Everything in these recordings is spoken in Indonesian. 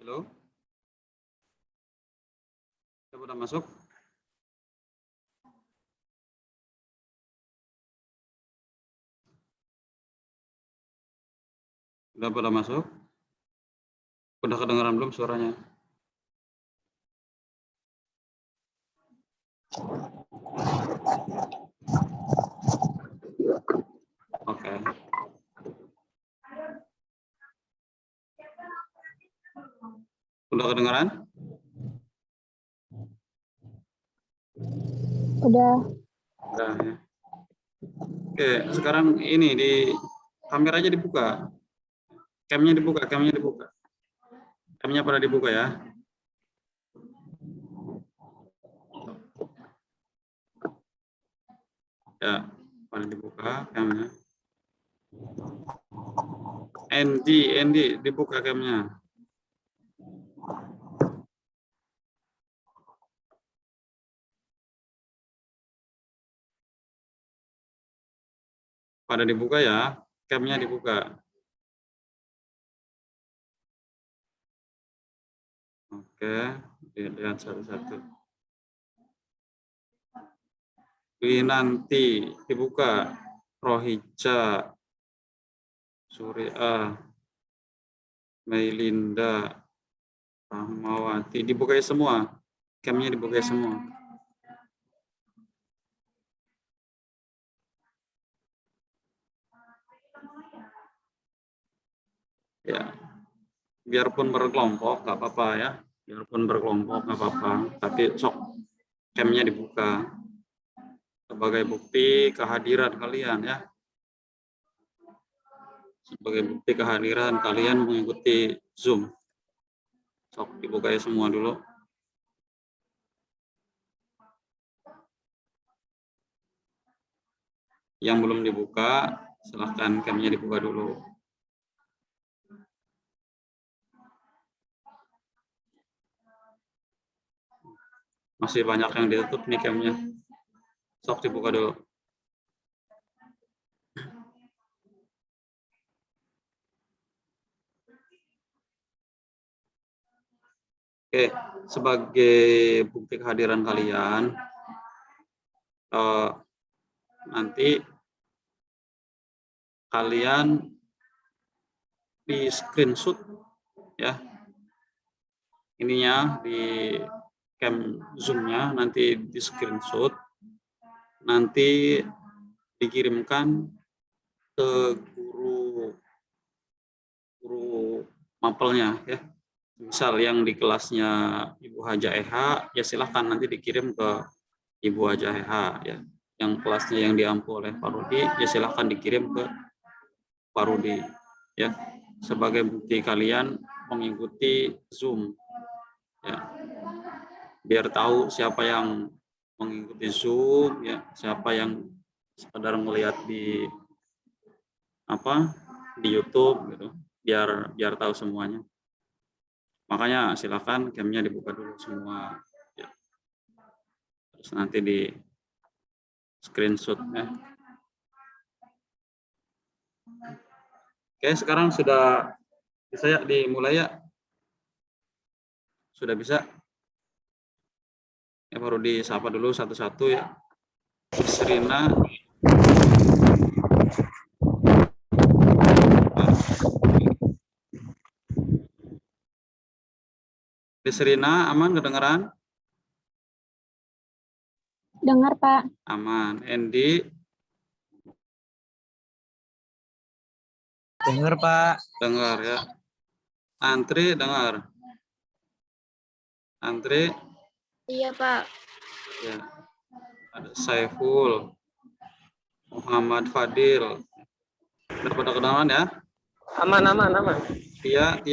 Halo? Sudah pada masuk? Sudah pada masuk? Sudah kedengaran belum suaranya? Oke. Sudah kedengaran? Udah. Udah ya. Oke, sekarang ini di kameranya dibuka. Camnya dibuka, camnya dibuka. Camnya pada dibuka ya. Ya, pada dibuka camnya. Andy, dibuka camnya. Pada dibuka ya, camnya dibuka. Oke, dilihat satu-satu. Winanti dibuka, Rohija, Surya, Meilinda, Rahmawati, dibukai semua. Camnya dibukai semua. Ya, biarpun berkelompok nggak apa-apa ya, biarpun berkelompok nggak apa-apa, tapi sok camnya dibuka sebagai bukti kehadiran kalian ya, sebagai bukti kehadiran kalian mengikuti Zoom. Sok dibuka semua dulu. Yang belum dibuka, silahkan camnya dibuka dulu. Masih banyak yang ditutup nih camnya. Sok dibuka dulu. Oke, sebagai bukti kehadiran kalian, nanti kalian di screenshot ya, ininya di cam zoom-nya nanti di screenshot, nanti dikirimkan ke guru mapelnya ya. Misal yang di kelasnya Ibu Haja EH ya silahkan nanti dikirim ke Ibu Haja EH ya. Yang kelasnya yang diampu oleh Pak Rudi ya silahkan dikirim ke Pak Rudi ya, sebagai bukti kalian mengikuti Zoom ya, biar tahu siapa yang mengikuti Zoom ya, siapa yang sekedar melihat di YouTube gitu, biar tahu semuanya. Makanya silakan camnya dibuka dulu semua ya. Terus nanti di screenshot ya. Oke, sekarang sudah bisa ya dimulai ya? Sudah bisa? Ya baru disapa dulu satu-satu ya. Serina. Serina aman kedengaran? Dengar, Pak. Aman. Andy? Dengar, Pak. Dengar ya. Antri dengar? Antri? Iya, Pak. Ya. Ada Saiful, Muhammad Fadil. Sudah pada kedengaran ya? Aman. Tia,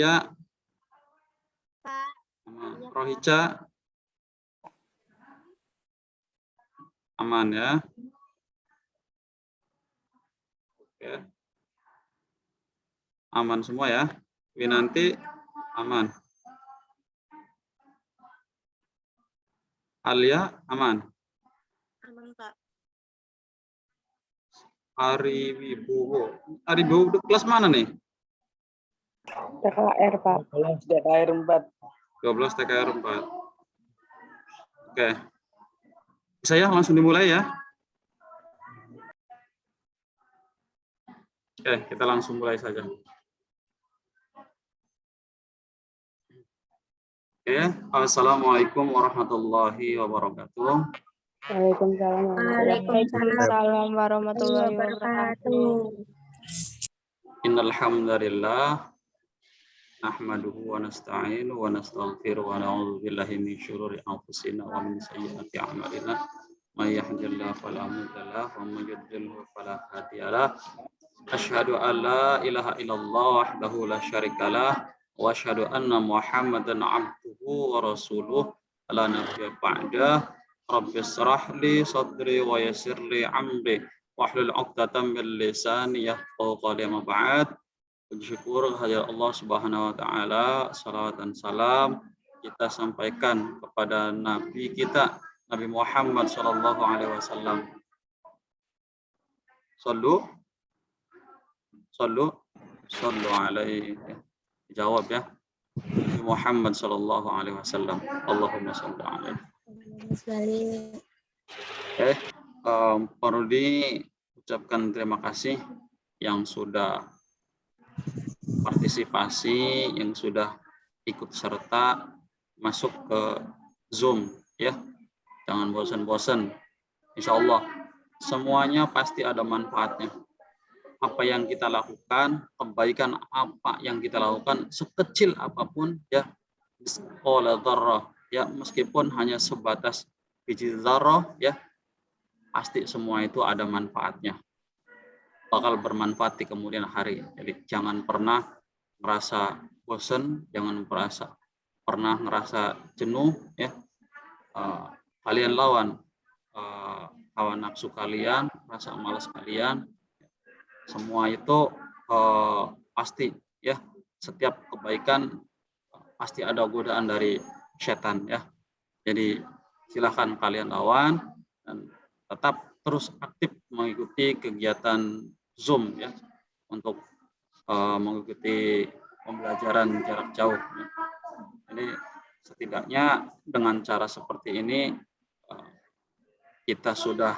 Pak. aman. Rohica? Aman ya. Oke. Aman semua ya. Winanti aman. Alia aman. Aman, Pak. Ari Wibowo kelas mana nih? TKR, Pak. 12 DKR 4. 12 TKR 4. Oke. Bisa ya, langsung dimulai ya. Oke, kita langsung mulai saja. Oke, Assalamualaikum warahmatullahi wabarakatuh. Waalaikumsalam. Waalaikumsalam warahmatullahi wabarakatuh. Innal hamdalillah nahmaduhu wa nasta'inu wa nastaghfiruhu wa na'udzu billahi min syururi anfusina wa min sayyiati a'malina. May yahdihillahu fala mudilla lahu wa may yudlilhu fala hadiyalah. Asyhadu an la ilaha illallah wahdahu la syarikalah wa asyhadu anna Muhammadan abduhu wa rasuluh la nabiyya ba'dah. Rabbi shrah li sadri wa yassir li amri wahlul 'uqdatam min lisani yafqahu qawli ma ba'd. Puji syukur kehadirat Allah Subhanahu wa taala, salawat dan salam kita sampaikan kepada nabi kita Nabi Muhammad sallallahu alaihi wasallam. Sallu alaihi. Jawab ya. Nabi Muhammad sallallahu alaihi wasallam. Allahumma shalli alaihi. Oke, perlu diucapkan terima kasih yang sudah partisipasi, yang sudah ikut serta masuk ke Zoom ya. Jangan bosan-bosan. Insya Allah semuanya pasti ada manfaatnya. Apa yang kita lakukan, kebaikan apa yang kita lakukan, sekecil apapun ya, ya, meskipun hanya sebatas biji zarrah ya, pasti semua itu ada manfaatnya, bakal bermanfaat di kemudian hari. Jadi jangan pernah merasa bosan, jangan pernah ngerasa jenuh ya. Kalian lawan hawa nafsu kalian, rasa malas kalian. Semua itu pasti ya, setiap kebaikan pasti ada godaan dari setan ya. Jadi silahkan kalian lawan dan tetap terus aktif mengikuti kegiatan Zoom ya, untuk mengikuti pembelajaran jarak jauh ya. Jadi setidaknya dengan cara seperti ini kita sudah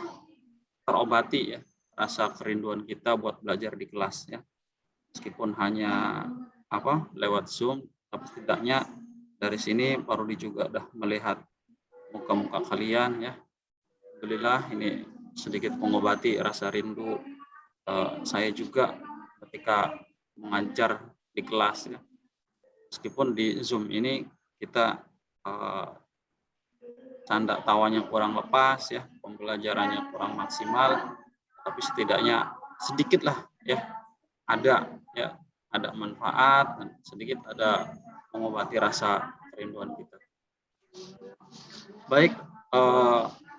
terobati ya rasa kerinduan kita buat belajar di kelas ya. Meskipun hanya lewat Zoom, tapi setidaknya dari sini Parodi juga udah melihat muka-muka kalian ya. Alhamdulillah ini sedikit mengobati rasa rindu saya juga ketika mengajar di kelas ya. Meskipun di Zoom ini kita canda tawanya kurang lepas ya, pembelajarannya kurang maksimal, tapi setidaknya sedikit lah ya ada manfaat dan sedikit ada mengobati rasa kerinduan kita. Baik,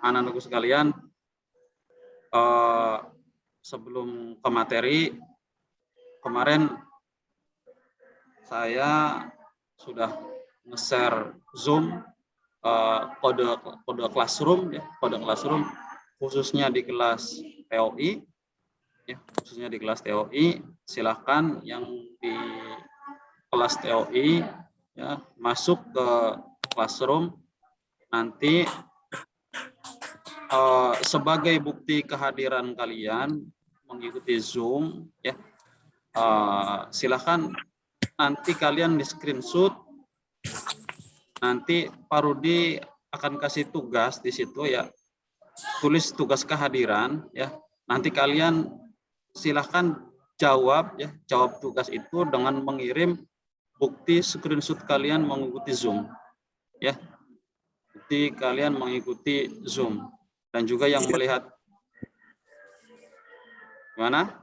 anak-anakku sekalian, sebelum ke materi, kemarin saya sudah nge-share Zoom kode classroom ya, kode classroom khususnya di kelas TOI ya, khususnya di kelas TOI. Silahkan yang di kelas TOI ya masuk ke classroom. Nanti sebagai bukti kehadiran kalian mengikuti Zoom ya, silahkan nanti kalian di screenshot. Nanti Parodi akan kasih tugas di situ ya, tulis tugas kehadiran ya. Nanti kalian silahkan jawab ya, jawab tugas itu dengan mengirim bukti screenshot kalian mengikuti Zoom ya, bukti kalian mengikuti Zoom. Dan juga yang melihat gimana?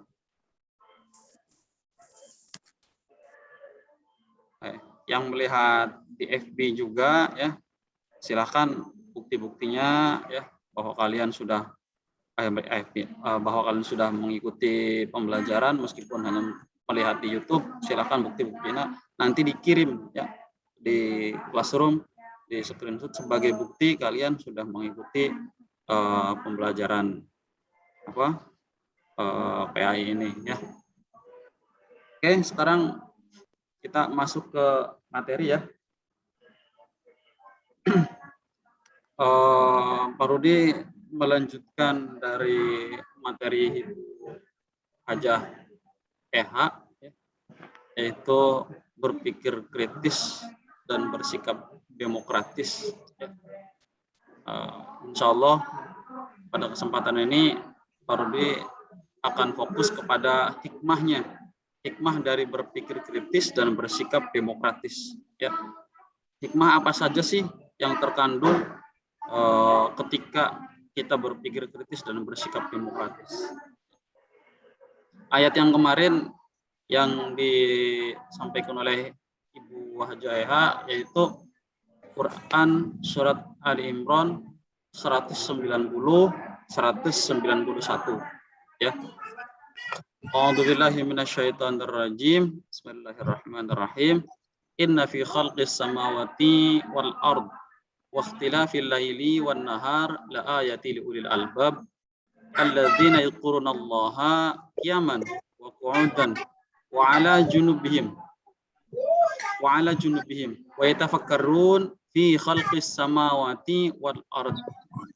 Yang melihat di FB juga ya, silahkan bukti-buktinya ya bahwa kalian sudah mengikuti pembelajaran meskipun hanya melihat di YouTube. Silahkan bukti-buktinya nanti dikirim ya di classroom, di screenshot sebagai bukti kalian sudah mengikuti pembelajaran PAI ini ya. Oke, sekarang kita masuk ke materi ya. Pak Rudi melanjutkan dari materi Hajah EH, ya, yaitu berpikir kritis dan bersikap demokratis. Ya. Insya Allah pada kesempatan ini Pak Rudi akan fokus kepada hikmahnya, hikmah dari berpikir kritis dan bersikap demokratis. Ya. Hikmah apa saja sih yang terkandung ketika kita berpikir kritis dan bersikap demokratis? Ayat yang kemarin yang disampaikan oleh Ibu Hajah EH yaitu Quran surat Ali Imran 190 191 ya. A'udzubillahi minasyaitonir rajim. Bismillahirrahmanirrahim. Inna fi khalqis samawati wal ard wa ikhtilafil laili wan nahar la ayati liulil albab alladzina yadhkuruna Allaha qiyaman wa qu'udan wa 'ala junubihim wa yatafakkarun fi khalqis samawati wal ard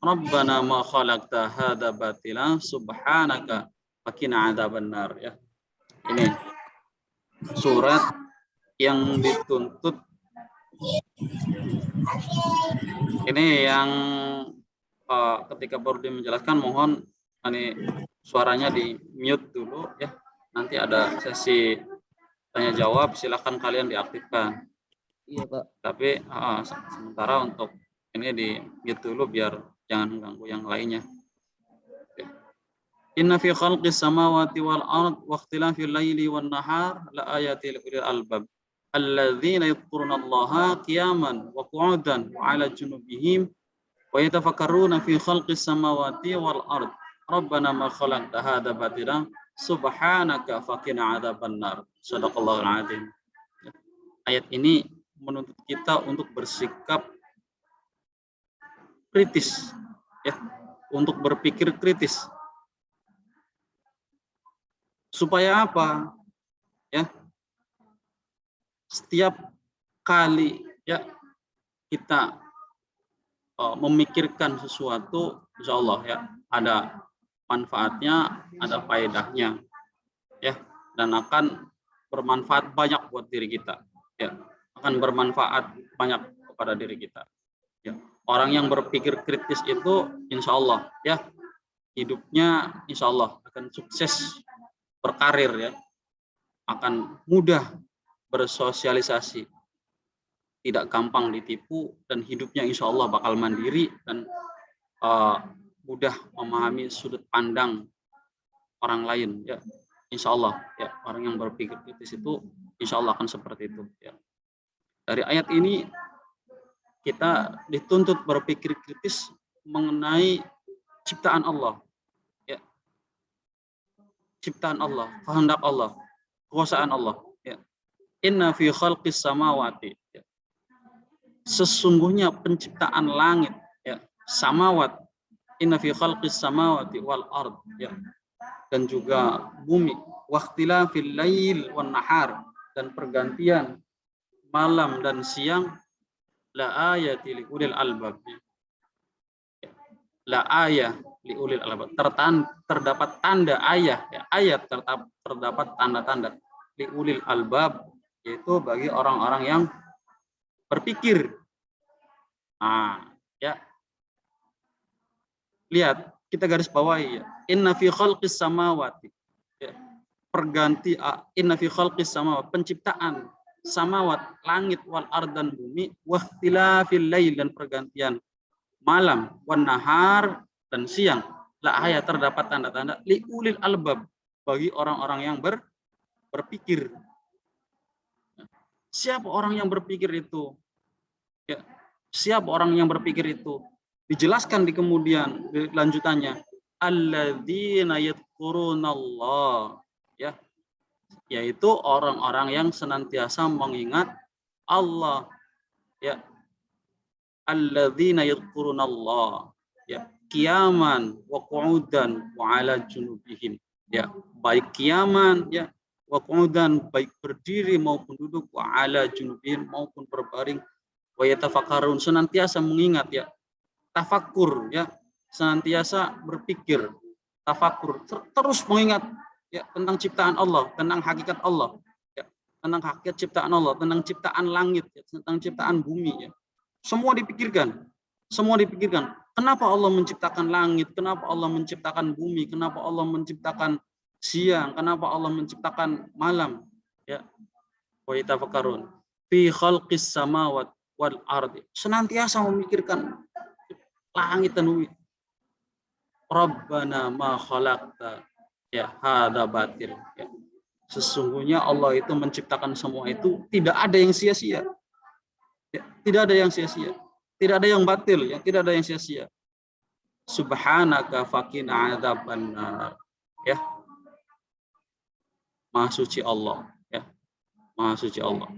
rabbana ma khalaqta hadza batila subhanaka faqina adzabannar ya. Ini surat yang dituntut, ini yang ketika baru menjelaskan mohon ini suaranya di mute dulu ya, nanti ada sesi tanya jawab, silakan kalian diaktifkan. Iya Pak. Tapi sementara untuk ini di mute dulu biar jangan mengganggu yang lainnya. Inna fi khalqis samawati wal ard wa ikhtilafil laili wan nahar la ayatil ulil albab alladzina yadhkuruna Allaha qiyaman wa qu'udan wa 'ala junubihim wa yatafakkaruna fi khalqis samawati wal ard rabbana ma khalaqta hadza batila subhanaka faqina adzabannar. Shadaqallahul adzim. Ayat ini menuntut kita untuk bersikap kritis ya, untuk berpikir kritis. Supaya apa? Ya. Setiap kali ya kita memikirkan sesuatu, insya Allah ya ada manfaatnya, ada faedahnya, ya, dan akan bermanfaat banyak buat diri kita, ya, akan bermanfaat banyak kepada diri kita. Ya. Orang yang berpikir kritis itu, insya Allah, ya, hidupnya insya Allah akan sukses berkarir, ya, akan mudah bersosialisasi, tidak gampang ditipu, dan hidupnya insya Allah bakal mandiri dan mudah memahami sudut pandang orang lain. Ya, insya Allah ya, orang yang berpikir kritis itu insya Allah akan seperti itu. Ya. Dari ayat ini kita dituntut berpikir kritis mengenai ciptaan Allah. Ya. Ciptaan Allah, kehendak Allah, kekuasaan Allah. Ya. Inna fi khalqis samawati. Ya. Sesungguhnya penciptaan langit, ya, samawat, inna fi khalqis samawati wal ard, ya, dan juga bumi, waqtilafil lail wan nahar, dan pergantian malam dan siang, la ayati liulil albab, ya. La ayah liulil albab, terdapat tanda ayah, ya, ayat terdapat tanda-tanda liulil albab, yaitu bagi orang-orang yang berpikir. Ya. Lihat, kita garis bawahi ya. Inna fi khalqis samawati. Ya. Inna fi khalqis samawati, penciptaan samawat, langit, wal ard, dan bumi, wa ikhtilafil lail, dan pergantian malam, wan nahar, dan siang. La ayat, terdapat tanda-tanda liulil albab, bagi orang-orang yang berpikir. Siapa orang yang berpikir itu? Ya, siapa orang yang berpikir itu? Dijelaskan di kemudian di lanjutannya, alladzina yadhkurunallah, ya, yaitu orang-orang yang senantiasa mengingat Allah, ya, alladzina yadhkurunallah, ya, qiyaman wa qu'udan wa 'ala junubihim, ya, baik qiyaman, ya, wa qu'udan, baik berdiri maupun duduk, wa ala junubin, maupun berbaring, wa yatafakkarun, senantiasa mengingat ya, tafakkur ya, senantiasa berpikir, tafakkur, terus mengingat ya tentang ciptaan Allah, tentang hakikat Allah, ya, tentang hakikat ciptaan Allah, tentang ciptaan langit, ya, tentang ciptaan bumi ya. Semua dipikirkan. Semua dipikirkan. Kenapa Allah menciptakan langit? Kenapa Allah menciptakan bumi? Kenapa Allah menciptakan siang? Kenapa Allah menciptakan malam? Ya. Wa yatafakkarun fi khalqis samawati wal ardi. Senantiasa memikirkan langit dan bumi. Rabbana ma khalaqta ya hadza batil. Ya. Sesungguhnya Allah itu menciptakan semua itu tidak ada yang sia-sia. Ya, tidak ada yang sia-sia. Tidak ada yang batil, ya, tidak ada yang sia-sia. Subhanaka faqina adzabannar. Ya. Maha suci Allah, ya. Maha suci Allah.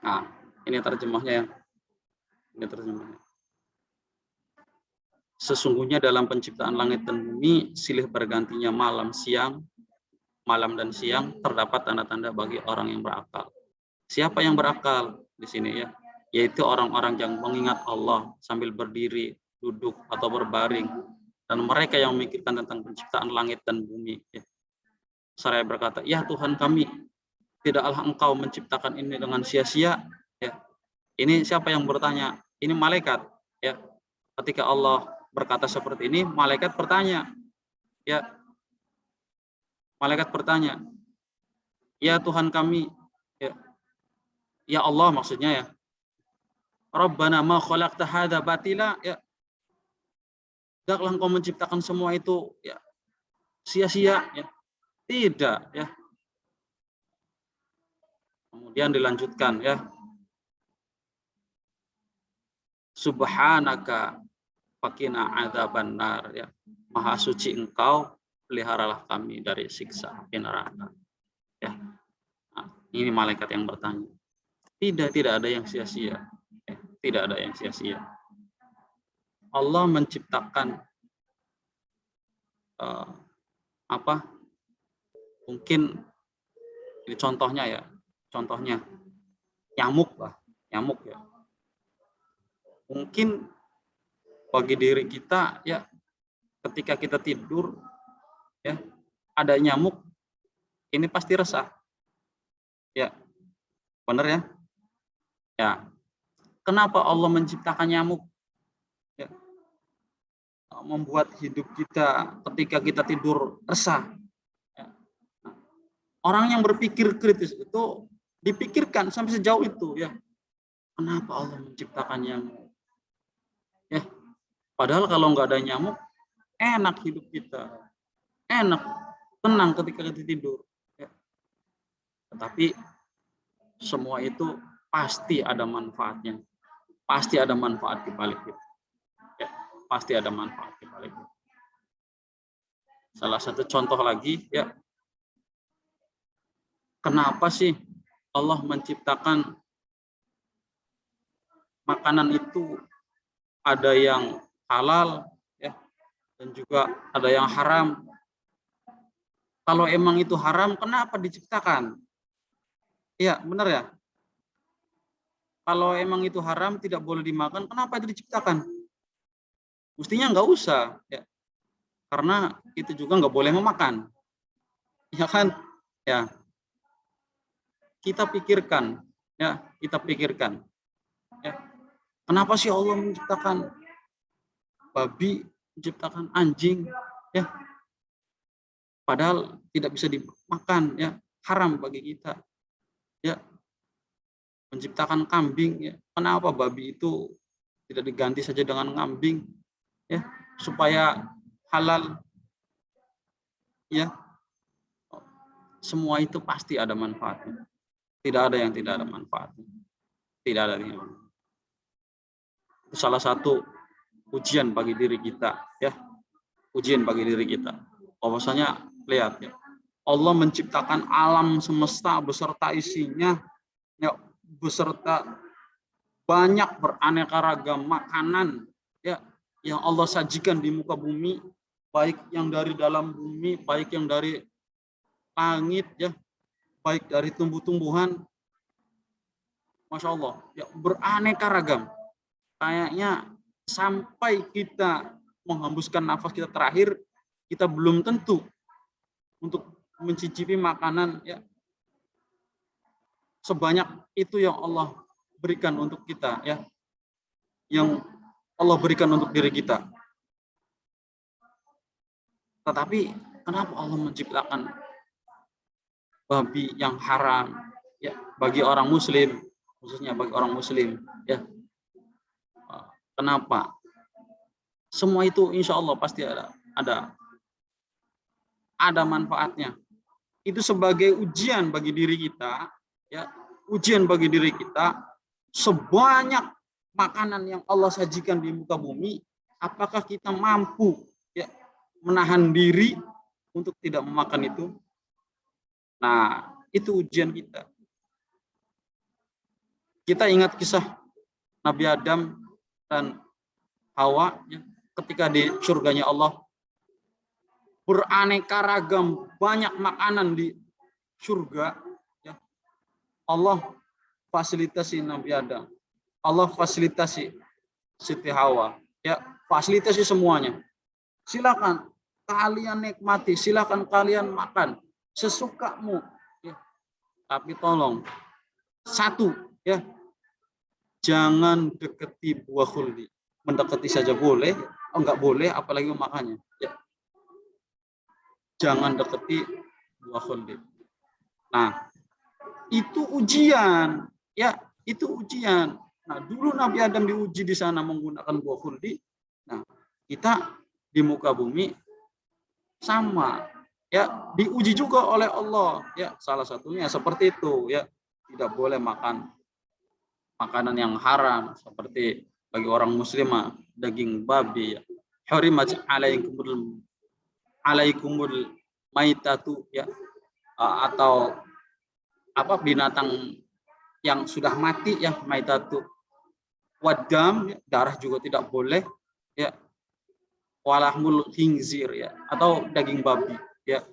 Nah, ini terjemahnya ya. Ini terjemahnya. Sesungguhnya dalam penciptaan langit dan bumi, silih bergantinya malam dan siang, terdapat tanda-tanda bagi orang yang berakal. Siapa yang berakal di sini ya? Yaitu orang-orang yang mengingat Allah sambil berdiri, duduk, atau berbaring. Dan mereka yang memikirkan tentang penciptaan langit dan bumi. Ya. Seraya berkata, ya Tuhan kami, tidaklah Engkau menciptakan ini dengan sia-sia. Ya. Ini siapa yang bertanya? Ini malaikat. Ya. Ketika Allah berkata seperti ini, malaikat bertanya. Ya. Malaikat bertanya, ya Tuhan kami, ya Allah maksudnya ya. Rabbana ma khalaqta hadza batila, ya. Tidaklah Engkau menciptakan semua itu ya sia-sia ya. Tidak ya. Kemudian dilanjutkan ya. Subhanaka faqina adzabannar ya. Maha suci Engkau, peliharalah kami dari siksa api neraka. Ya. Nah, ini malaikat yang bertanya. Tidak ada yang sia-sia. Tidak ada yang sia-sia. Allah menciptakan mungkin ini contohnya ya, contohnya nyamuk ya. Mungkin bagi diri kita ya, ketika kita tidur ya, ada nyamuk, ini pasti resah. Ya, benar ya? Ya. Kenapa Allah menciptakan nyamuk? Ya. Membuat hidup kita ketika kita tidur resah. Ya. Orang yang berpikir kritis itu dipikirkan sampai sejauh itu ya. Kenapa Allah menciptakan nyamuk? Ya. Padahal kalau nggak ada nyamuk, enak hidup kita. Enak, tenang ketika kita tidur. Ya. Tetapi semua itu pasti ada manfaatnya. Pasti ada manfaat di balik itu. Ya, pasti ada manfaat di balik itu. Salah satu contoh lagi ya. Kenapa sih Allah menciptakan makanan itu ada yang halal ya, dan juga ada yang haram. Kalau emang itu haram, kenapa diciptakan? Iya, benar ya? Kalau emang itu haram, tidak boleh dimakan, kenapa itu diciptakan? Mestinya nggak usah, ya. Karena itu juga nggak boleh memakan. Ya kan? Ya. Kita pikirkan, ya, kita pikirkan. Ya. Kenapa sih Allah menciptakan babi, menciptakan anjing, ya? Padahal tidak bisa dimakan, ya, haram bagi kita. Ya. Menciptakan kambing, ya. Kenapa babi itu tidak diganti saja dengan kambing, ya, supaya halal, ya. Semua itu pasti ada manfaatnya. Tidak ada yang tidak ada manfaatnya. Tidak ada yang. Itu salah satu ujian bagi diri kita, ya. Ujian bagi diri kita. Bahwasanya lihat ya, Allah menciptakan alam semesta beserta isinya, ya, beserta banyak beraneka ragam makanan ya yang Allah sajikan di muka bumi, baik yang dari dalam bumi, baik yang dari langit ya. baik dari tumbuh-tumbuhan, Masya Allah, ya, beraneka ragam. Kayaknya sampai kita menghembuskan nafas kita terakhir, kita belum tentu untuk mencicipi makanan ya sebanyak itu yang Allah berikan untuk kita, ya, yang Allah berikan untuk diri kita. Tetapi kenapa Allah menciptakan babi yang haram ya bagi orang muslim, khususnya bagi orang muslim ya? Kenapa? Semua itu insya Allah pasti ada manfaatnya. Itu sebagai ujian bagi diri kita, ya, ujian bagi diri kita. Sebanyak makanan yang Allah sajikan di muka bumi, apakah kita mampu ya menahan diri untuk tidak memakan itu? Nah, itu ujian kita. Kita ingat kisah Nabi Adam dan Hawa ya, ketika di surganya Allah, beraneka ragam banyak makanan di surga ya. Allah fasilitasi Nabi Adam, Allah fasilitasi Siti Hawa ya, fasilitasi semuanya. Silakan kalian nikmati, silakan kalian makan sesukamu ya. Tapi tolong satu ya, jangan deketi buah khuldi. Mendekati saja boleh, enggak boleh apalagi memakannya ya. Jangan deketi buah khuldi. Nah, itu ujian ya, itu ujian. Nah, dulu Nabi Adam diuji di sana menggunakan buah khuldi. Nah, kita di muka bumi sama ya, diuji juga oleh Allah ya. Salah satunya seperti itu ya, tidak boleh makan makanan yang haram seperti bagi orang muslimah daging babi ya. Hurimat alaikumul maitatu ya, atau apa binatang yang sudah mati ya, maitatu wadam ya, darah juga tidak boleh ya, walahmul khinzir ya, atau daging babi ya,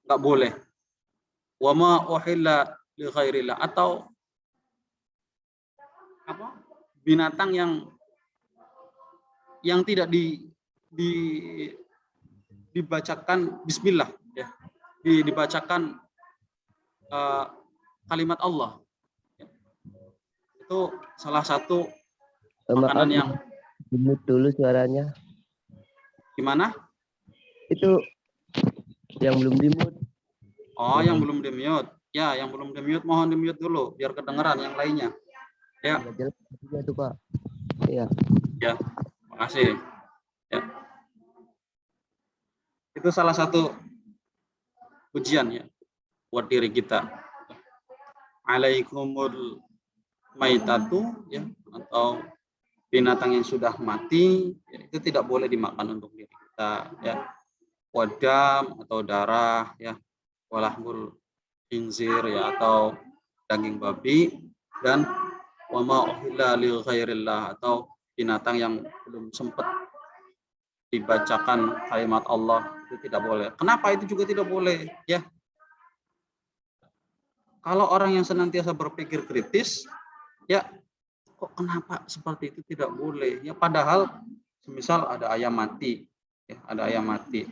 nggak boleh. Wama uhilla li ghairillah, atau apa binatang yang tidak dibacakan bismillah ya, dibacakan kalimat Allah ya. Itu salah satu makanan yang dimut dulu suaranya. Gimana? Itu yang belum dimut. Oh, yang belum di-mute. Ya, yang belum di-mute mohon di-mute dulu biar kedengeran yang lainnya. Ya. Jelas itu, Pak. Iya. Ya, makasih. Ya. Itu salah satu ujian ya buat diri kita. Alaikumul maitatu ya, atau binatang yang sudah mati ya, itu tidak boleh dimakan untuk diri kita ya. Wadam atau darah ya, walahmul khinzir ya, atau daging babi, dan wama uhilla li ghairillah, atau binatang yang belum sempat dibacakan kalimat Allah, itu tidak boleh. Kenapa itu juga tidak boleh ya? Kalau orang yang senantiasa berpikir kritis ya, kok kenapa seperti itu tidak boleh ya, padahal semisal ada ayam mati ya, ada ayam mati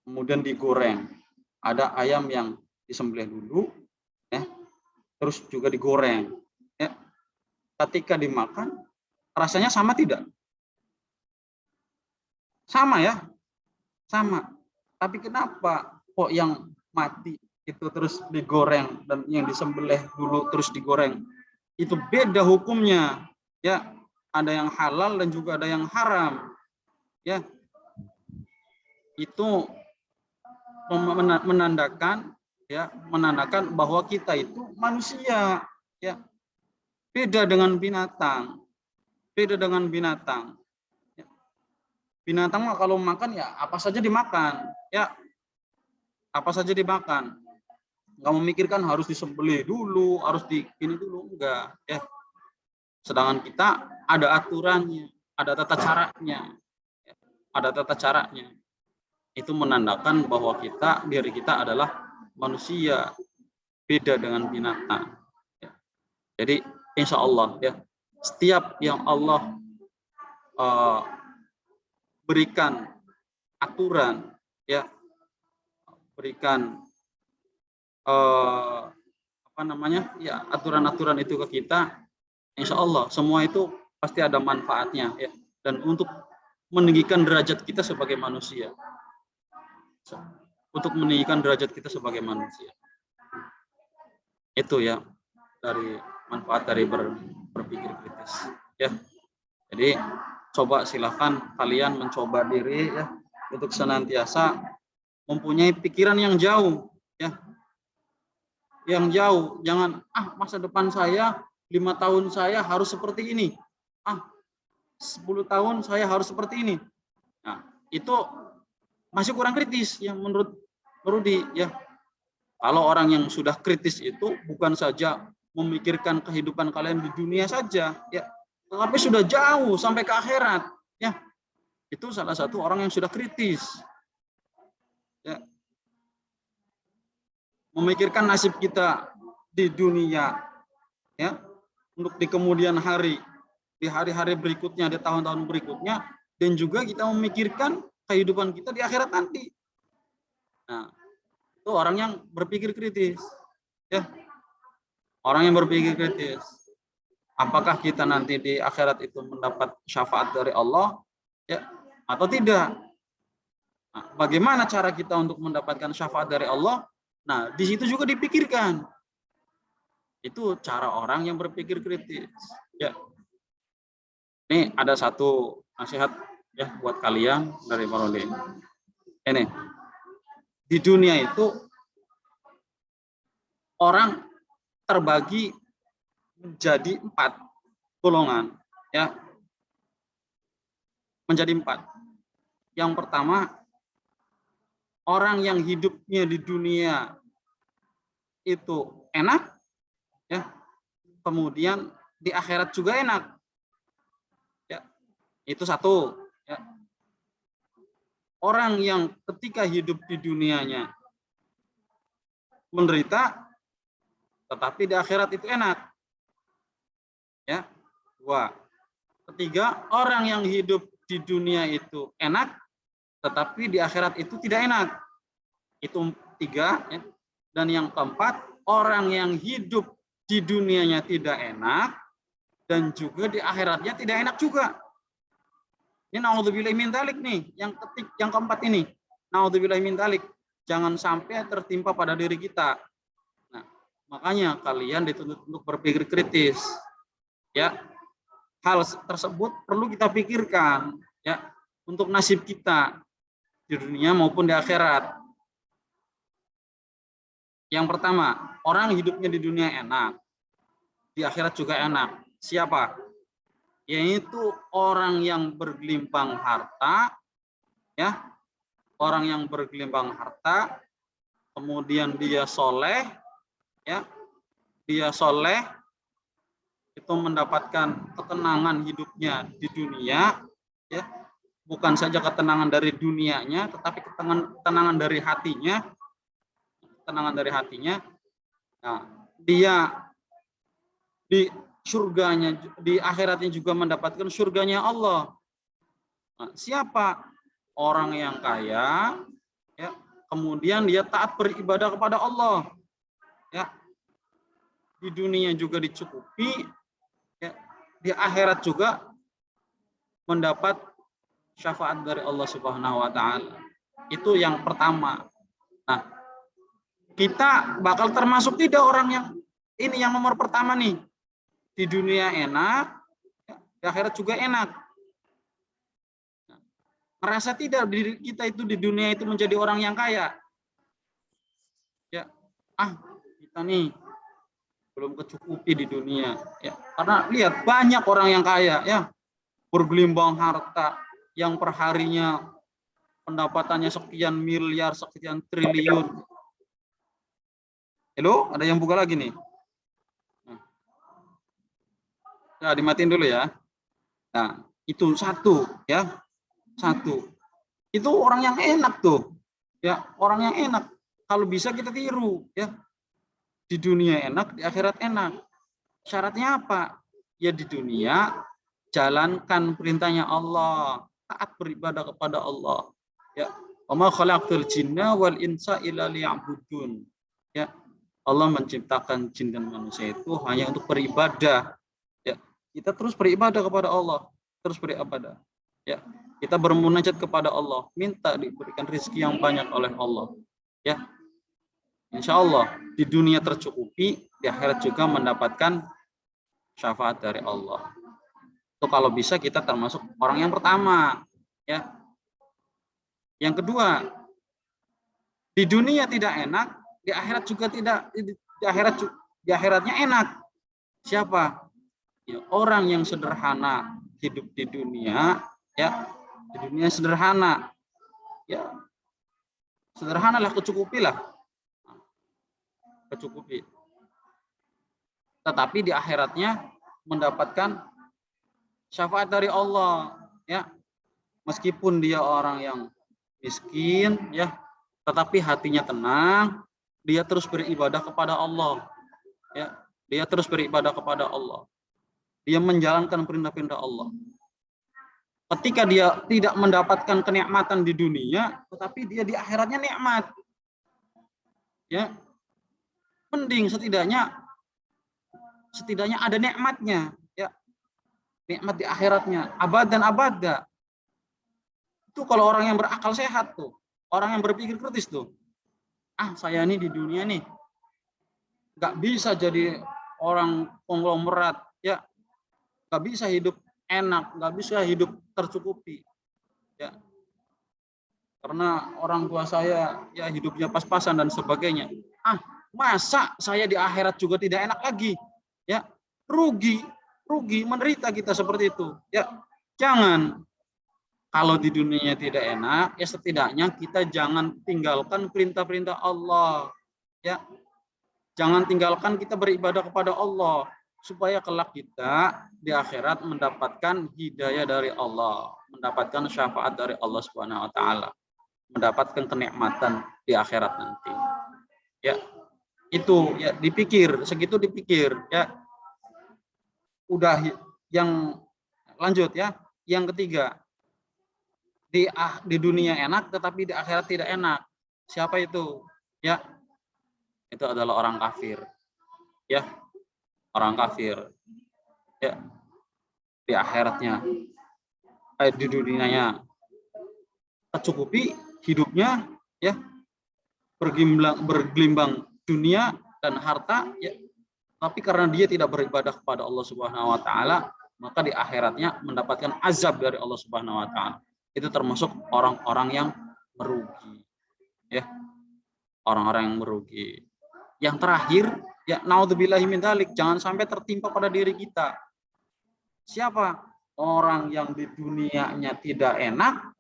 kemudian digoreng, ada ayam yang disembelih dulu ya, terus juga digoreng ya, ketika dimakan rasanya sama tidak? Sama ya, sama. Tapi kenapa kok yang mati itu terus digoreng dan yang disembelih dulu terus digoreng? Itu beda hukumnya ya. Ada yang halal dan juga ada yang haram ya. Itu menandakan ya, menandakan bahwa kita itu manusia ya. Beda dengan binatang. Beda dengan binatang. Binatang mah kalau makan ya apa saja dimakan ya, apa saja dimakan, nggak memikirkan harus disembelih dulu, harus di ini dulu, enggak ya. Sedangkan kita ada aturannya, ada tata caranya ya, ada tata caranya. Itu menandakan bahwa diri kita adalah manusia, beda dengan binatang. Ya. Jadi insya Allah ya, setiap yang Allah berikan aturan, ya, berikan ya, aturan-aturan itu ke kita, insya Allah semua itu pasti ada manfaatnya, ya, dan untuk meninggikan derajat kita sebagai manusia, itu ya dari manfaat dari berpikir kritis, ya. Jadi coba silakan kalian mencoba diri ya untuk senantiasa mempunyai pikiran yang jauh, ya, yang jauh. Jangan masa depan saya 5 tahun saya harus seperti ini, 10 tahun saya harus seperti ini. Nah, itu masih kurang kritis ya menurut Rudi ya. Kalau orang yang sudah kritis itu bukan saja memikirkan kehidupan kalian di dunia saja ya, tetapi sudah jauh sampai ke akhirat ya. Itu salah satu orang yang sudah kritis ya. Memikirkan nasib kita di dunia ya, untuk di kemudian hari, di hari-hari berikutnya, di tahun-tahun berikutnya, dan juga kita memikirkan kehidupan kita di akhirat nanti. Nah, itu orang yang berpikir kritis ya. Orang yang berpikir kritis, apakah kita nanti di akhirat itu mendapat syafaat dari Allah ya atau tidak? Nah, bagaimana cara kita untuk mendapatkan syafaat dari Allah? Nah, di situ juga dipikirkan. Itu cara orang yang berpikir kritis ya. Ini ada satu nasihat ya buat kalian dari Marodi. Ini di dunia itu orang terbagi menjadi 4 golongan ya, menjadi 4. Yang pertama, orang yang hidupnya di dunia itu enak ya, kemudian di akhirat juga enak ya. Itu satu ya. Orang yang ketika hidup di dunianya menderita, tetapi di akhirat itu enak. Ya. 2. Ketiga, orang yang hidup di dunia itu enak, tetapi di akhirat itu tidak enak. Itu 3. Ya. Dan yang keempat, orang yang hidup di dunianya tidak enak, dan juga di akhiratnya tidak enak juga. Ini naudzubillahi min dzalik nih, yang keempat ini. Naudzubillahi min dzalik. Jangan sampai tertimpa pada diri kita. Nah, makanya kalian dituntut untuk berpikir kritis. Ya. Hal tersebut perlu kita pikirkan ya untuk nasib kita di dunia maupun di akhirat. Yang pertama, orang hidupnya di dunia enak, di akhirat juga enak. Siapa? Yaitu orang yang bergelimpang harta, ya, orang yang bergelimpang harta, kemudian dia soleh, ya, dia soleh, itu mendapatkan ketenangan hidupnya di dunia, ya, bukan saja ketenangan dari dunianya, tetapi ketenangan dari hatinya, ketenangan dari hatinya. Nah, dia di surganya, di akhiratnya juga mendapatkan surganya Allah. Nah, siapa? Orang yang kaya, ya, kemudian dia taat beribadah kepada Allah, ya, di dunia juga dicukupi, ya, di akhirat juga mendapat syafaat dari Allah Subhanahu wa Ta'ala. Itu yang pertama. Nah, kita bakal termasuk tidak orang yang ini, yang nomor pertama nih. Di dunia enak, di akhirat juga enak. Merasa tidak diri kita itu di dunia itu menjadi orang yang kaya. Ya, kita nih belum kecukupi di dunia. Ya, karena lihat banyak orang yang kaya, ya, bergelimbang harta, yang perharinya pendapatannya sekian miliar, sekian triliun. Halo, ada yang buka lagi nih? Nah, dimatiin dulu ya. Nah, itu satu, ya, satu. Itu orang yang enak tuh, ya, orang yang enak. Kalau bisa kita tiru, ya. Di dunia enak, di akhirat enak. Syaratnya apa? Ya di dunia jalankan perintahnya Allah, taat beribadah kepada Allah. Ya, wa ma khalaqtul jinna wal insa illa liya'budun. Ya, Allah menciptakan jin dan manusia itu hanya untuk beribadah. Ya, kita terus beribadah kepada Allah, terus beribadah. Ya, kita bermunajat kepada Allah, minta diberikan rezeki yang banyak oleh Allah. Ya, insya Allah di dunia tercukupi, di akhirat juga mendapatkan syafaat dari Allah. Itu kalau bisa kita termasuk orang yang pertama. Ya, yang kedua, di dunia tidak enak, di akhirat juga tidak, di akhiratnya enak. Siapa? Ya, orang yang sederhana hidup di dunia, ya, di dunia sederhana, ya, sederhanalah, kecukupi. Tetapi di akhiratnya mendapatkan syafaat dari Allah, ya, meskipun dia orang yang miskin, ya, tetapi hatinya tenang, dia terus beribadah kepada Allah, ya, dia terus beribadah kepada Allah, dia menjalankan perintah-perintah Allah. Ketika dia tidak mendapatkan kenikmatan di dunia, tetapi dia di akhiratnya nikmat, ya, mending setidaknya ada nikmatnya, ya, nikmat di akhiratnya, abad dan abada. Itu kalau orang yang berakal sehat tuh, orang yang berpikir kritis tuh. Saya ini di dunia nih nggak bisa jadi orang konglomerat, ya, nggak bisa hidup enak, nggak bisa hidup tercukupi, ya, karena orang tua saya ya hidupnya pas-pasan dan sebagainya. Masa saya di akhirat juga tidak enak lagi, ya, rugi menderita kita seperti itu, ya. Jangan. Kalau di dunianya tidak enak, ya setidaknya kita jangan tinggalkan perintah-perintah Allah, ya. Jangan tinggalkan kita beribadah kepada Allah, supaya kelak kita di akhirat mendapatkan hidayah dari Allah, mendapatkan syafaat dari Allah Subhanahu wa taala, mendapatkan kenikmatan di akhirat nanti. Ya, itu ya dipikir, segitu dipikir, ya. Udah, yang lanjut, ya. Yang ketiga, di dunia enak tetapi di akhirat tidak enak. Siapa itu? Ya, itu adalah orang kafir, ya, orang kafir, ya, di akhiratnya, di dunianya tercukupi hidupnya, ya, bergelimbang dunia dan harta, ya, tapi karena dia tidak beribadah kepada Allah Subhanahu wa taala, maka di akhiratnya mendapatkan azab dari Allah Subhanahu wa taala. Itu termasuk orang-orang yang merugi, ya, orang-orang yang merugi. Yang terakhir, ya, naudzubillahi min dzalik, jangan sampai tertimpa pada diri kita. Siapa? Orang yang di dunianya tidak enak,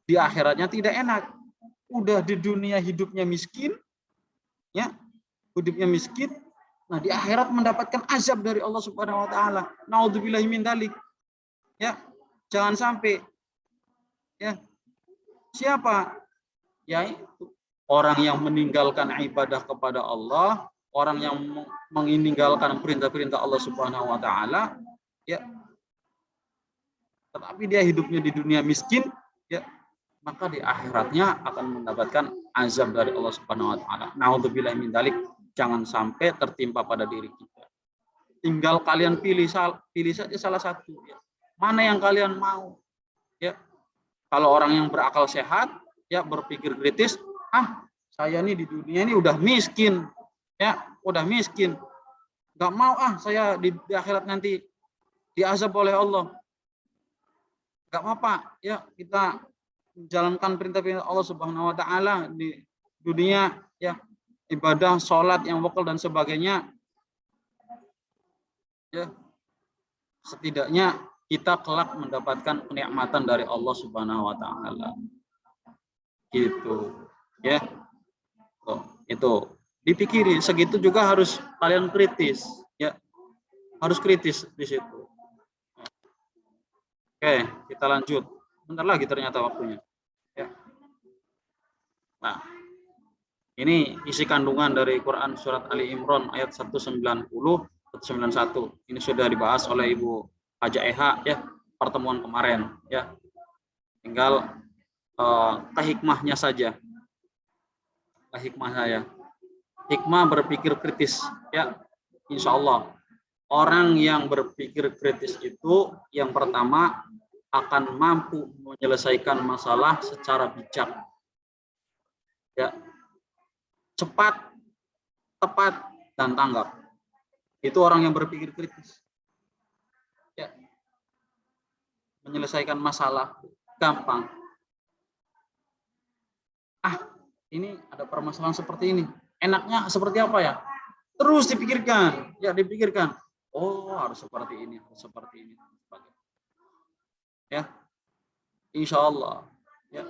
di akhiratnya tidak enak. Udah di dunia hidupnya miskin, ya, hidupnya miskin, nah di akhirat mendapatkan azab dari Allah Subhanahu wa taala. Naudzubillahi min dzalik. Ya, jangan sampai. Ya. Siapa? Ya, orang yang meninggalkan ibadah kepada Allah, orang yang meninggalkan perintah-perintah Allah Subhanahu wa taala, ya, tetapi dia hidupnya di dunia miskin, ya, maka di akhiratnya akan mendapatkan azab dari Allah Subhanahu wa taala. Naudzubillahi min dzalik, jangan sampai tertimpa pada diri kita. Tinggal kalian pilih saja salah satu, ya. Mana yang kalian mau, ya. Kalau orang yang berakal sehat, ya, berpikir kritis, saya nih di dunia ini udah miskin, ya, udah miskin, nggak mau saya di akhirat nanti diazab oleh Allah. Nggak apa-apa, ya, kita menjalankan perintah-perintah Allah Subhanahu wa taala di dunia, ya, ibadah, sholat yang wakil dan sebagainya, ya, setidaknya kita kelak mendapatkan kenikmatan dari Allah Subhanahu wa taala. Gitu, ya. Itu dipikiri, segitu juga harus kalian kritis, ya. Harus kritis di situ. Oke, kita lanjut. Bentar lagi ternyata waktunya. Ya. Nah, Ini isi kandungan dari Quran surat Ali Imran ayat 190 191. Ini sudah dibahas oleh Ibu Haja Eha ya pertemuan kemarin ya. Tinggal ke hikmahnya saja. Ke hikmah saya. Hikmah berpikir kritis ya. Insya Allah orang yang berpikir kritis itu yang pertama akan mampu menyelesaikan masalah secara bijak. Ya. Cepat, tepat, dan tanggap. Itu orang yang berpikir kritis. Ya. Menyelesaikan masalah gampang. Ini ada permasalahan seperti ini. Enaknya seperti apa ya? Terus dipikirkan. Ya, dipikirkan. Oh, harus seperti ini, harus seperti ini. Ya. Insya Allah. Ya.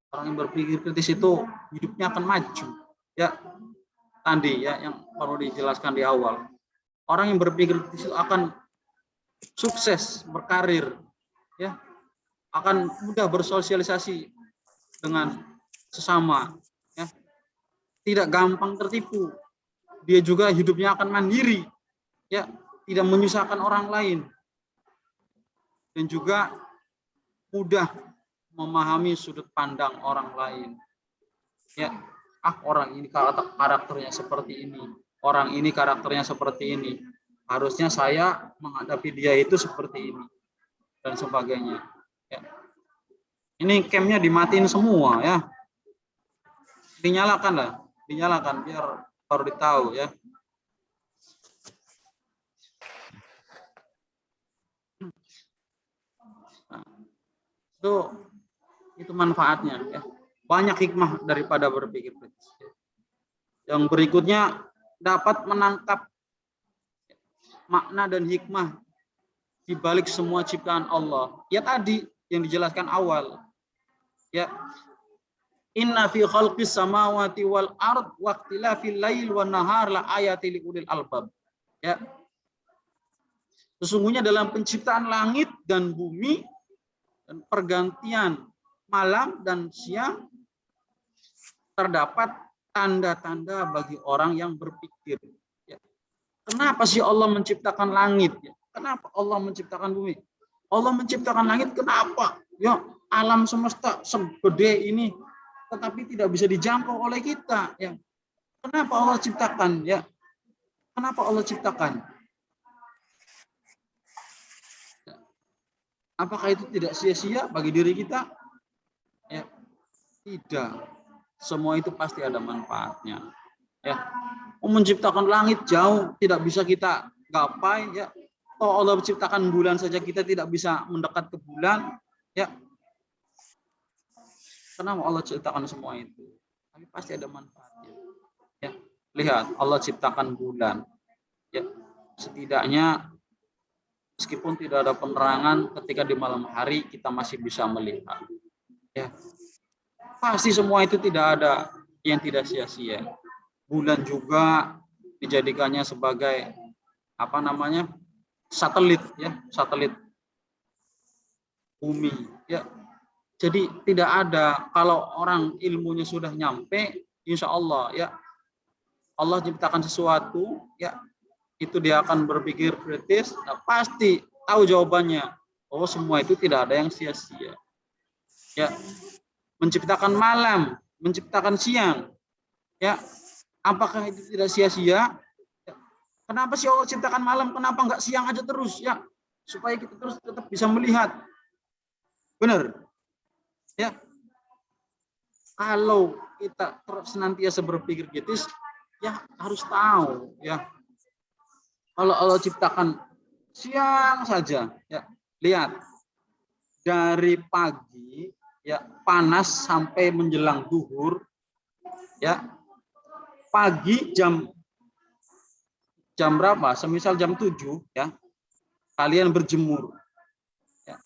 Orang yang berpikir kritis itu hidupnya akan maju. Ya, tadi ya yang perlu dijelaskan di awal. Orang yang berpikir kritis itu akan sukses berkarir, ya, akan mudah bersosialisasi dengan sesama, ya, tidak gampang tertipu. Dia juga hidupnya akan mandiri, ya, tidak menyusahkan orang lain, dan juga mudah memahami sudut pandang orang lain, ya. Orang ini karakternya seperti ini, orang ini karakternya seperti ini, harusnya saya menghadapi dia itu seperti ini dan sebagainya ya. Ini campnya dimatiin semua ya, dinyalakan lah, dinyalakan biar baru ditahu ya. Nah, itu manfaatnya ya. Banyak hikmah daripada berpikir kritis. Yang berikutnya dapat menangkap makna dan hikmah di balik semua ciptaan Allah. Ya tadi yang dijelaskan awal. Ya. Inna fi khalqis samawati wal ard wa ikhtilafil lail wan nahar la ayatil liulil albab. Ya. Sesungguhnya dalam penciptaan langit dan bumi dan pergantian malam dan siang terdapat tanda-tanda bagi orang yang berpikir. Ya. Kenapa sih Allah menciptakan langit? Ya. Kenapa Allah menciptakan bumi? Allah menciptakan langit kenapa? Ya, alam semesta segede ini, tetapi tidak bisa dijangkau oleh kita. Ya. Kenapa Allah ciptakan? Ya. Kenapa Allah ciptakan? Ya. Apakah itu tidak sia-sia bagi diri kita? Ya. Tidak. Semua itu pasti ada manfaatnya. Ya, menciptakan langit jauh tidak bisa kita gapai. Ya, kalau Allah menciptakan bulan saja kita tidak bisa mendekat ke bulan. Ya, kenapa Allah ciptakan semua itu? Tapi pasti ada manfaatnya. Ya, lihat Allah ciptakan bulan. Ya, setidaknya meskipun tidak ada penerangan, ketika di malam hari kita masih bisa melihat. Ya. Pasti semua itu tidak ada yang tidak sia-sia. Bulan juga dijadikannya sebagai apa namanya? Satelit ya, satelit bumi ya. Jadi tidak ada, kalau orang ilmunya sudah nyampe, insya Allah ya Allah ciptakan sesuatu ya, itu dia akan berpikir kritis, nah, pasti tahu jawabannya. Oh, semua itu tidak ada yang sia-sia. Ya. Menciptakan malam, menciptakan siang, ya, apakah itu tidak sia-sia? Ya. Kenapa sih Allah ciptakan malam? Kenapa enggak siang aja terus? Ya, supaya kita terus tetap bisa melihat. Benar, ya. Kalau kita terus senantiasa berpikir kritis, ya harus tahu, ya. Kalau Allah ciptakan siang saja, ya, lihat dari pagi. Ya, panas sampai menjelang zuhur, ya, pagi jam berapa? Semisal jam 7, ya, kalian berjemur, ya.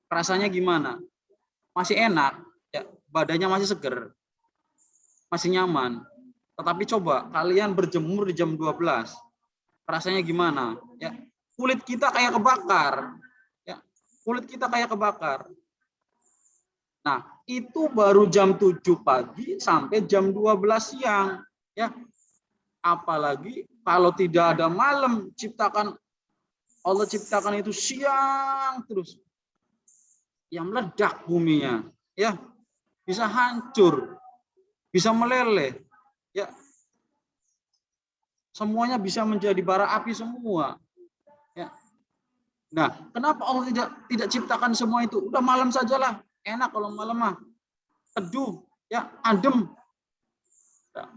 Rasanya gimana? Masih enak, ya, badannya masih seger, masih nyaman. Tetapi coba kalian berjemur di jam 12, rasanya gimana? Ya, kulit kita kayak kebakar, ya, kulit kita kayak kebakar. Nah, itu baru jam 7 pagi sampai jam 12 siang. Ya, apalagi kalau tidak ada malam, Allah ciptakan itu siang terus. Yang meledak buminya, ya, bisa hancur, bisa meleleh, ya, semuanya bisa menjadi bara api semua. Ya. Nah, kenapa Allah tidak ciptakan semua itu? Udah malam sajalah, enak kalau malam mah, teduh, ya, adem. Nah,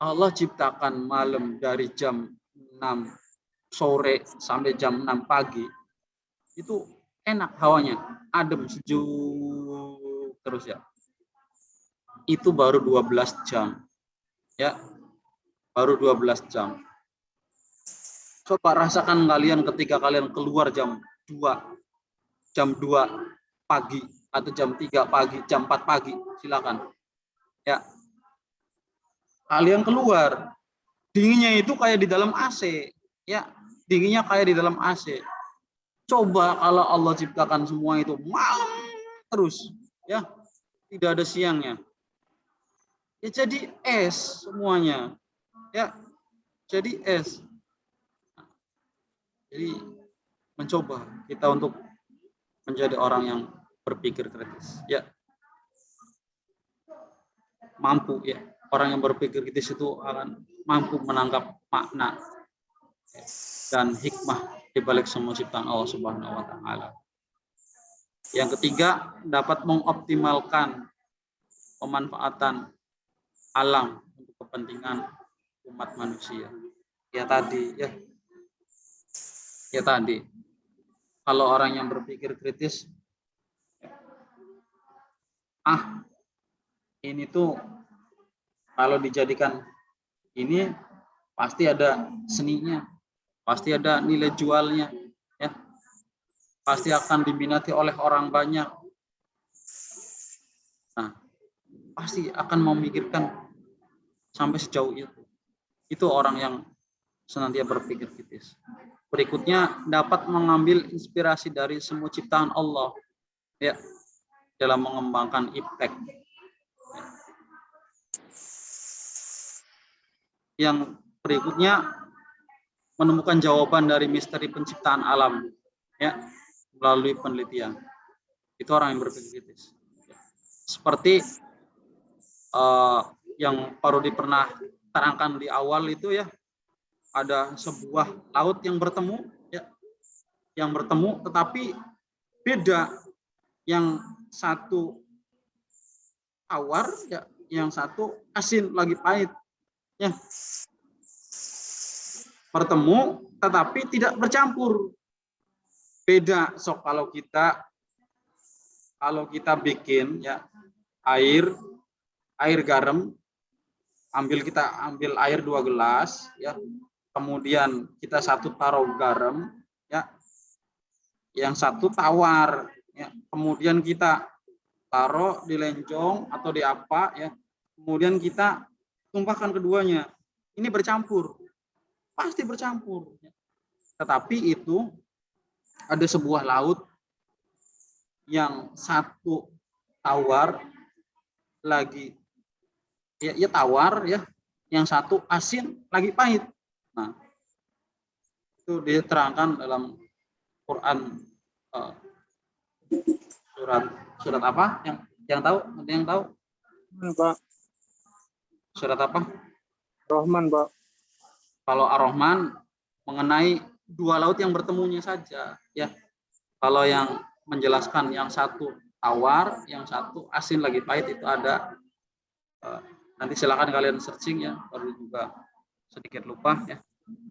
Allah ciptakan malam dari jam 6 sore sampai jam 6 pagi, itu enak hawanya, adem, sejuk terus ya. Itu baru 12 jam. Ya, baru 12 jam. Coba rasakan kalian ketika kalian keluar jam 2 pagi atau jam 3 pagi, jam 4 pagi, silakan. Ya. Kalian keluar, dinginnya itu kayak di dalam AC, ya. Dinginnya kayak di dalam AC. Coba kalau Allah ciptakan semua itu malam terus, ya. Tidak ada siangnya. Ya jadi es semuanya. Ya. Jadi es. Jadi mencoba kita untuk menjadi orang yang berpikir kritis, ya, mampu, ya, orang yang berpikir kritis itu akan mampu menangkap makna dan hikmah di balik semua ciptaan Allah Subhanahu wa Ta'ala. Yang ketiga, dapat mengoptimalkan pemanfaatan alam untuk kepentingan umat manusia. Ya tadi, ya tadi, kalau orang yang berpikir kritis, ini tuh kalau dijadikan ini pasti ada seninya, pasti ada nilai jualnya, ya, pasti akan diminati oleh orang banyak. Nah, pasti akan memikirkan sampai sejauh itu. Itu orang yang senantiasa berpikir kritis. Berikutnya, dapat mengambil inspirasi dari semua ciptaan Allah, ya, dalam mengembangkan impact. Yang berikutnya, menemukan jawaban dari misteri penciptaan alam, ya, melalui penelitian. Itu orang yang berpikir kritis. Seperti yang Parodi pernah terangkan di awal itu, ya, ada sebuah laut yang bertemu, ya, yang bertemu tetapi beda, yang satu tawar, ya, yang satu asin lagi pahit, ya, bertemu tetapi tidak bercampur, beda. So kalau kita bikin, ya, air garam, kita ambil air 2 gelas, ya, kemudian kita satu taruh garam, ya, yang satu tawar, ya, kemudian kita taruh di lenjong atau di apa, ya, kemudian kita tumpahkan keduanya, ini bercampur, pasti bercampur, ya. Tetapi itu ada sebuah laut yang satu tawar lagi, ya tawar, ya, yang satu asin lagi pahit. Nah, itu diterangkan dalam Quran, surat apa? Yang tahu? Ada yang tahu? Pak. Surat apa? Rahman, Pak. Kalau Ar-Rahman mengenai 2 laut yang bertemunya saja, ya. Kalau yang menjelaskan yang satu tawar, yang satu asin lagi pahit, itu ada, nanti silakan kalian searching, ya, baru juga sedikit lupa, ya.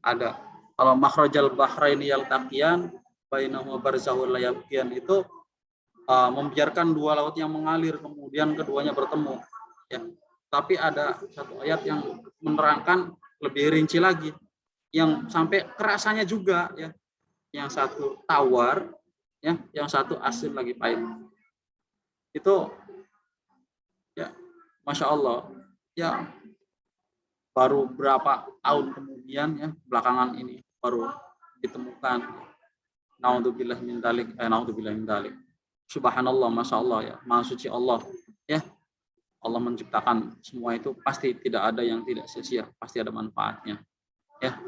Ada kalau makhrajal bahraini yaltaqiyan bainahuma barzahul la yabghiyan, itu membiarkan 2 laut yang mengalir kemudian keduanya bertemu, ya. Tapi ada satu ayat yang menerangkan lebih rinci lagi, yang sampai kerasanya juga, ya, yang satu tawar, ya, yang satu asin lagi pahit. Itu, ya, Masya Allah, ya, baru berapa tahun kemudian, ya, belakangan ini baru ditemukan. Naudzubillah min dzalik, naudzubillah min dzalik. Subhanallah, masya Allah ya, maha suci Allah ya. Allah menciptakan semua itu pasti tidak ada yang tidak sia-sia, pasti ada manfaatnya ya.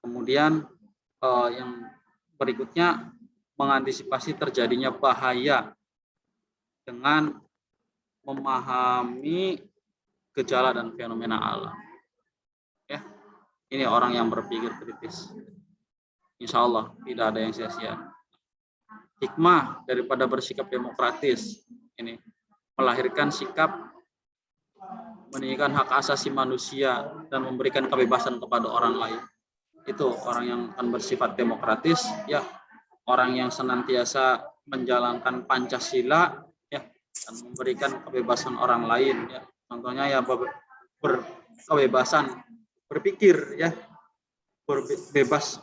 Kemudian yang berikutnya, mengantisipasi terjadinya bahaya dengan memahami gejala dan fenomena alam ya. Ini orang yang berpikir kritis, insya Allah tidak ada yang sia-sia. Hikmah daripada bersikap demokratis ini melahirkan sikap meninggikan hak asasi manusia dan memberikan kebebasan kepada orang lain. Itu orang yang akan bersifat demokratis ya, orang yang senantiasa menjalankan Pancasila ya, dan memberikan kebebasan orang lain ya. Contohnya ya kebebasan berpikir ya, bebas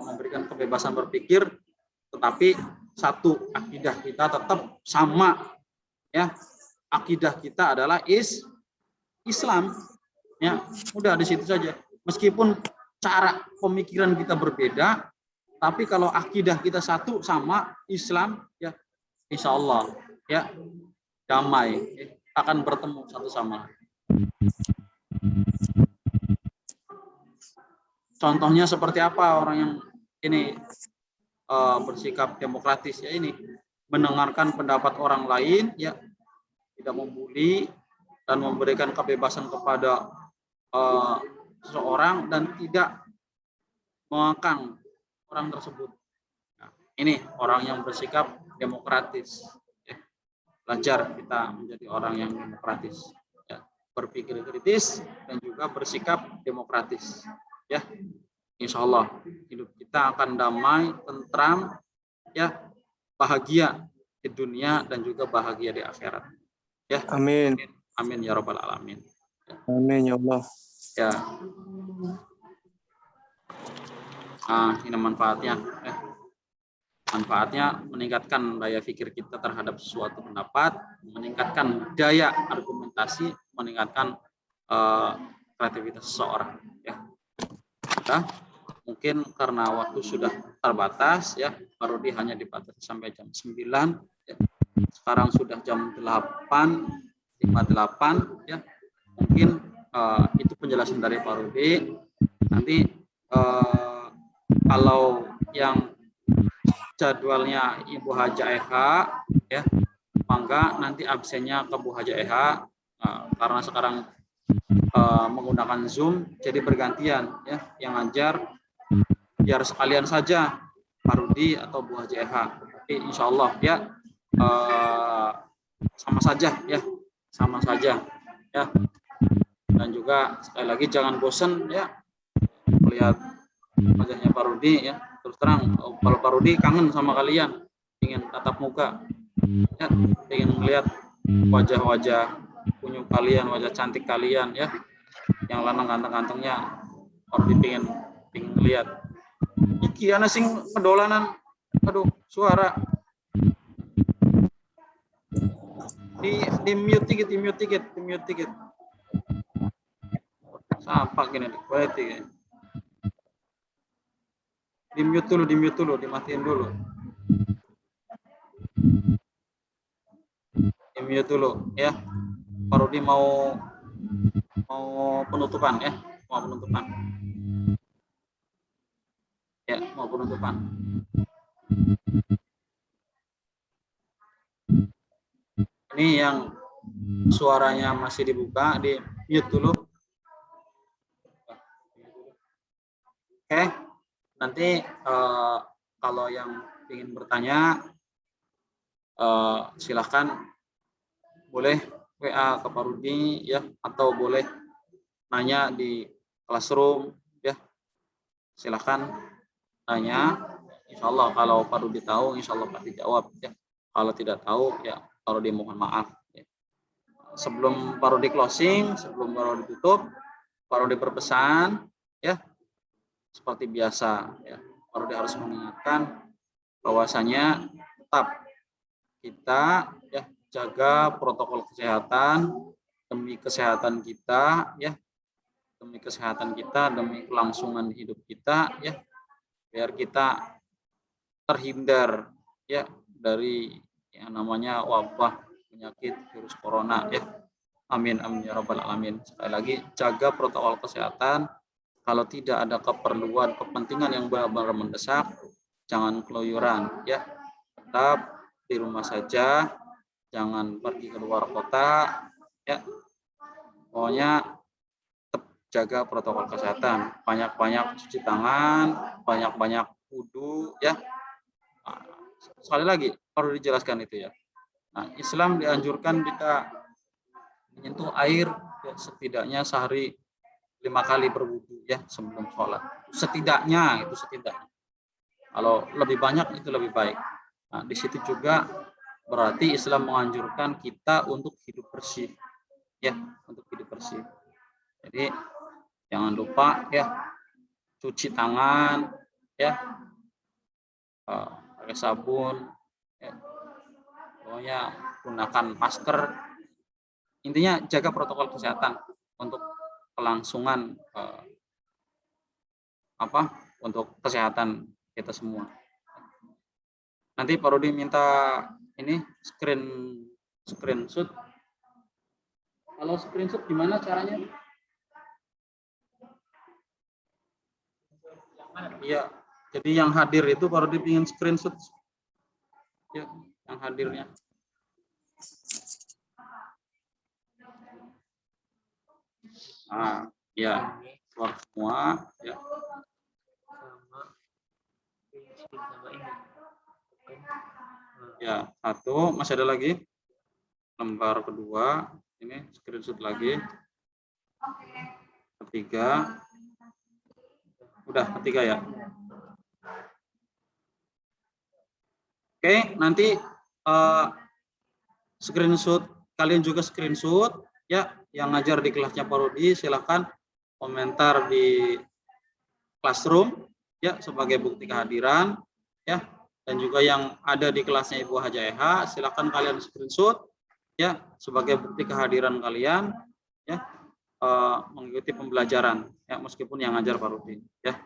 memberikan kebebasan berpikir, tetapi satu, akidah kita tetap sama ya, akidah kita adalah Islam ya, udah di situ saja. Meskipun cara pemikiran kita berbeda, tapi kalau akidah kita satu sama Islam ya, insya Allah ya damai ya, akan bertemu satu sama lain. Contohnya seperti apa orang yang ini bersikap demokratis ya, ini mendengarkan pendapat orang lain ya, tidak membuli dan memberikan kebebasan kepada seseorang dan tidak mengekang orang tersebut. Nah, ini orang yang bersikap demokratis ya. Belajar kita menjadi orang yang demokratis ya, berpikir kritis dan juga bersikap demokratis ya. Insya Allah hidup kita akan damai, tentram, ya, bahagia di dunia dan juga bahagia di akhirat. Ya, Amin. Amin ya robbal alamin. Amin ya Allah. Ya. Nah, ini manfaatnya. Manfaatnya meningkatkan daya pikir kita terhadap suatu pendapat, meningkatkan daya argumentasi, meningkatkan kreativitas seseorang. Ya. Nah, mungkin karena waktu sudah terbatas ya, baru hanya dibatasi sampai jam 9 ya. Sekarang sudah jam 8.58 ya. Mungkin itu penjelasan dari Pak Rudi. Nanti kalau yang jadwalnya Ibu Haja Eha ya, mangga nanti absennya ke Bu Haja Eha karena sekarang menggunakan Zoom, jadi bergantian ya, yang ngajar biar sekalian saja Pak Rudi atau Bu Haja Eha. Tapi insya Allah ya sama saja ya, sama saja ya. Dan juga sekali lagi jangan bosan ya melihat wajahnya Pak Rudi ya. Terus terang kalau Pak Rudi kangen sama kalian, ingin tatap muka ya, ingin melihat wajah-wajah punya kalian, wajah cantik kalian ya, yang lanang ganteng-gantengnya Pak Rudi pengen lihat. Iki ana sing kedolanan, aduh suara di mute dikit. Sampak gini berarti di mute dulu, dimatiin dulu. Di mute dulu ya. Pak Rudi mau penutupan ya, mau penutupan. Ya, mau penutupan. Ini yang suaranya masih dibuka, di mute dulu. Oke, nanti kalau yang ingin bertanya silahkan boleh WA ke Pak Rudi ya, atau boleh nanya di classroom ya, silahkan tanya. Insya Allah kalau Pak Rudi tahu, insya Allah pasti jawab ya. Kalau tidak tahu ya Pak Rudi mohon maaf ya. Sebelum Pak Rudi closing, sebelum Pak Rudi tutup, Pak Rudi berpesan ya, seperti biasa ya, Pak Rudi harus mengingatkan bahwasanya tetap kita ya jaga protokol kesehatan demi kesehatan kita ya, demi kesehatan kita, demi kelangsungan hidup kita ya, biar kita terhindar ya dari yang namanya wabah penyakit virus corona ya. Amin amin ya rabbal alamin. Sekali lagi jaga protokol kesehatan. Kalau tidak ada keperluan kepentingan yang benar-benar mendesak, jangan keluyuran ya. Tetap di rumah saja, jangan pergi ke luar kota ya. Pokoknya tetap jaga protokol kesehatan, banyak-banyak cuci tangan, banyak-banyak wudu ya. Nah, sekali lagi perlu dijelaskan itu ya. Nah, Islam dianjurkan kita menyentuh air ya, setidaknya sehari 5 kali berwudu ya sebelum sholat. Setidaknya itu setidaknya. Kalau lebih banyak itu lebih baik. Nah, di situ juga berarti Islam menganjurkan kita untuk hidup bersih ya, untuk hidup bersih. Jadi jangan lupa ya cuci tangan ya, pakai sabun ya. Pokoknya gunakan masker. Intinya jaga protokol kesehatan untuk kelangsungan untuk kesehatan kita semua. Nanti Pak Rudi minta ini screenshot. Kalau screenshot gimana caranya? Iya, jadi yang hadir itu Pak Rudi ingin screenshot ya, yang hadirnya. Ya, keluar semua ya. Ya, satu, masih ada lagi. Lembar kedua, ini screenshot lagi. Ketiga. Udah, ketiga ya. Oke, nanti screenshot, kalian juga screenshot ya, yang ngajar di kelasnya Pak Rudi silahkan komentar di classroom ya sebagai bukti kehadiran ya, dan juga yang ada di kelasnya Ibu Haja EH silahkan kalian screenshot ya sebagai bukti kehadiran kalian ya, mengikuti pembelajaran ya meskipun yang ngajar Pak Rudi ya.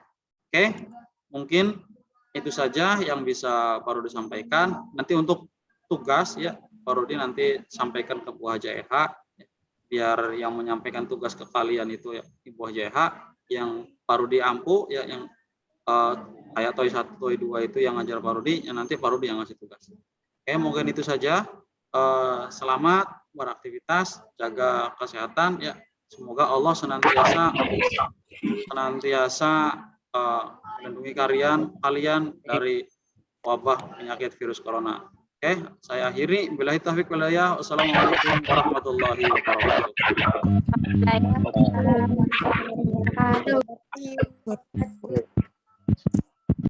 Oke, mungkin itu saja yang bisa Pak Rudi sampaikan. Nanti untuk tugas ya Pak Rudi nanti sampaikan ke Bu Haja EH biar yang menyampaikan tugas ke kalian itu ya Ibu Haja EH, yang Pak Rudi ampu ya, yang kayak TOI 1, TOI 2 itu yang ngajar Pak Rudi, yang nanti Pak Rudi yang ngasih tugas. Oke, mungkin itu saja. Selamat beraktivitas, jaga kesehatan ya. Semoga Allah senantiasa melindungi kalian dari wabah penyakit virus corona. Oke, saya akhiri. Billahi taufiq wal hidayah. Wassalamualaikum warahmatullahi wabarakatuh. Waalaikumsalam warahmatullahi wabarakatuh.